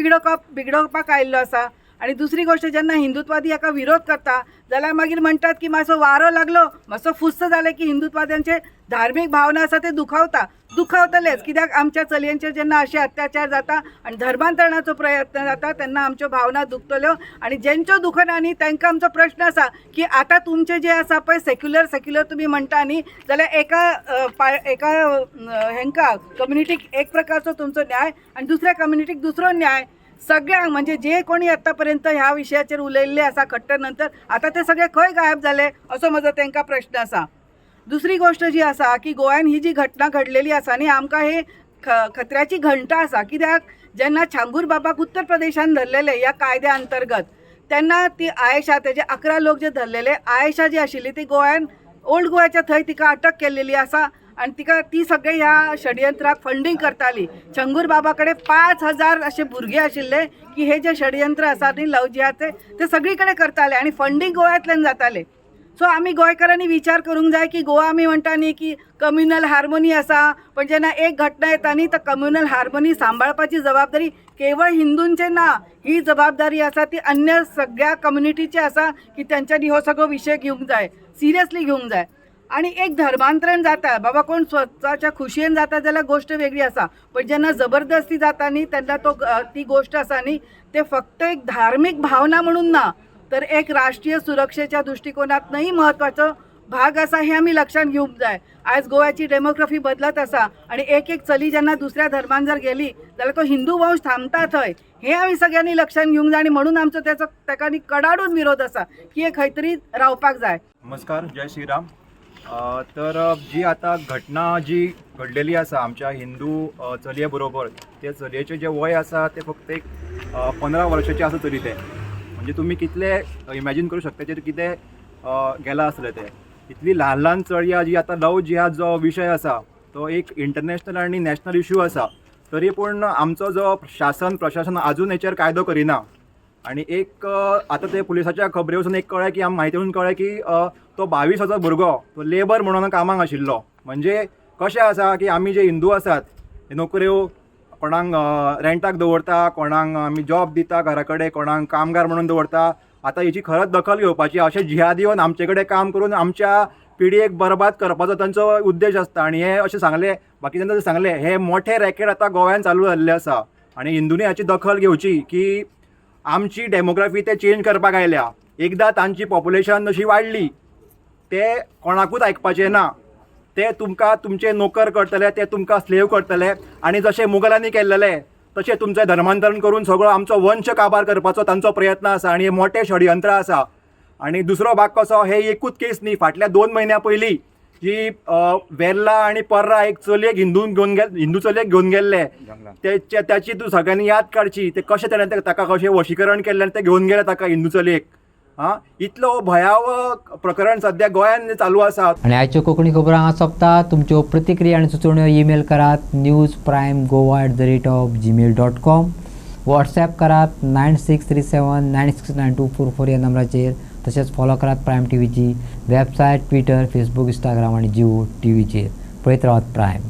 [SPEAKER 16] बिगडोवपाक आयिल्लो आसा. आणि दुसरी गोष्ट जेन्ना हिंदुत्वादी हाका विरोध करता जाल्यार मागीर म्हणटात की मातसो वारो लागलो, मातसो फुस्त जालें की हिंदुत्वाद्यांचे धार्मीक भावना आसा ते दुखावतलेच. कित्याक आमच्या चलयांचेर जेन्ना अशे अत्याचार जाता आनी धर्मांतरणाचो प्रयत्न जाता तेन्ना आमच्यो भावना दुखतल्यो आनी जेंच्यो दुखना न्ही तांकां आमचो प्रश्न आसा की आतां तुमचे जे आसा पळय सेक्युलर तुमी म्हणटा न्ही जाल्यार एका हेंकां कम्युनिटीक एक प्रकारचो तुमचो न्याय आनी दुसऱ्या कम्युनिटीक दुसरो न्याय. सगळ्यांक म्हणजे जे कोणी आतापर्यंत ह्या विशयाचेर उलयल्ले आसा खट्टर नंतर आता ते सगळे खंय गायब जाले असो म्हजो तांकां प्रश्न आसा. दुसरी गोष्ट जी आसा की गोंयान ही जी घटना घडलेली आसा न्ही आमकां हे खत्र्याची घंटा आसा. कित्याक जेन्ना छांगूर बाबाक उत्तर प्रदेशान धरलेले ह्या कायद्या अंतर्गत तेन्ना ती आयेशा तेजे 11 लोक जे धरलेले आयेशा जी आशिल्ली ती गोंयान ओल्ड गोव्याच्या थंय तिका अटक केल्लेली आसा आणि तिका ती सगळे ह्या षडयंत्राक फंडींग करताली. छंगूर बाबा कडेन 5000 असे भुरगे आशिल्ले की हे जे षडयंत्र आसा न्ही लव जिहादचे ते सगळी कडेन करताले आणि फंडींग गोव्यातल्यान जाताले. सो आमी गोंयकारांनी विचार करूंक जाय की गोवा आमी म्हणटा न्ही की कम्युनल हार्मोनी आसा पण जेन्ना एक घटना येता न्ही तर कम्युनल हार्मोनी सांबाळपाची जबाबदारी केवळ हिंदूंचे ना, ही जबाबदारी आसा ती अन्य सगळ्या कम्युनिटीची आसा की त्यांच्यानी हो सगळो विषय घेवंक जाय, सिरियसली घेवंक जाय. आणि एक धर्मांतरण जाता बाबा कोण स्वताच्या खुशयेन जाता जाल्यार गोष्ट वेगळी आसा पण जेन्ना जबरदस्ती जाता न्ही तेन्ना ती गोष्ट आसा न्ही ते फक्त एक धार्मीक भावना म्हणून ना तर एक राष्ट्रीय सुरक्षेच्या दृष्टिकोनातनंही महत्त्वाचं भाग आसा हे आमी लक्षात घेवंक जाय. आयज गोव्याची डेमोग्राफी बदलत आसा आनी एक चली जेन्ना दुसऱ्या धर्मान जर गेली जाल्यार तो हिंदू वंश थांबता थंय, हे आमी सगळ्यांनी लक्षात घेवंक जाय. आनी म्हणून आमचो ताका कडाडून विरोध आसा की हे खंय तरी रावपाक जाय.
[SPEAKER 21] नमस्कार, जय श्रीराम. तर जी आता घटना जी घडलेली आसा आमच्या हिंदू चलये बरोबर, ते चलयेचें जें वय आसा ते फक्त एक 15 वर्षाचें आसा तरी ते. म्हणजे तुम्ही कितले इमॅजिन करू शकता ते कितें गेला आसलें ते. इतली ल्हान ल्हान चलयां जी आता लव जिहाद जो विशय आसा तो एक इंटरनॅशनल आनी नॅशनल इश्यू आसा, तरी पूण आमचो जो शासन प्रशासन आजून हेचेर कायदो करिना. आनी एक आतां ते पुलिसाच्या खबरे वचून एक कळ्ळें की आमकां म्हायती वचून कळ्ळें की तो 22 वर्साचो भुरगो तो लेबर म्हणून कामाक आशिल्लो. म्हणजे कशें आसा की आमी जे हिंदू आसात नोकऱ्यो कोणाक रेंटाक दवरता, कोणाक आमी जॉब दिता घरा कडेन, कोणाक कामगार म्हणून दवरता. आतां हेची खरंच दखल घेवपाची. अशें जिहाद येवन आमचे कडेन काम करून आमच्या पिडयेक बरबाद करपाचो तांचो उद्देश आसता. आनी हे अशें सांगलें बाकीच्यांनी सांगलें हे मोठे रॅकेट आतां गोंयान चालू जाल्ले आसा. आनी हिंदूनी हाची दखल घेवची की आमची डेमोग्राफी ते चेंज करपाक आयल्या. एकदां तांची पॉप्युलेशन अशी वाडली ते कोणाकूच आयकपाचें ना. ते तुमकां तुमचे नोकर करतले, ते तुमकां स्लेव करतले. आनी जशें मुघलांनी केल्लेले तशें तुमचें धर्मांतरण करून सगळो आमचो वंश काबार करपाचो तांचो प्रयत्न आसा. आनी हे मोठे षडयंत्र आसा. आनी दुसरो भाग कसो, हे एकूच केस न्ही. फाटल्या 2 म्हयन्या पयलीं जी वेर्ला आनी पर्रा एक चलयेक हिंदू चलयेक घेवन गेल्ले, त्याची तूं सगळ्यांनी याद काडची. ते कशें तेणें ताका कशें वशीकरण केल्लें ते घेवन गेले ताका हिंदू चलयेक. इतलो भयावह प्रकरण सध्या गोंयान चालू आसा.
[SPEAKER 1] आणि आयच्यो कोंकणी खबरो हांगा सोंपता. तुमच्यो प्रतिक्रिया आनी सुचोवण्यो ईमेल करात newsprimegoa@gmail.com. व्हॉट्सॲप करात 9637969244 ह्या नंबराचेर. तशेंच फॉलो करात प्रायम टीव्हीची वेबसायट, ट्विटर, फेसबूक, इंस्टाग्राम आनी जिओ टीव्हीचेर. पळयत रावात प्रायम.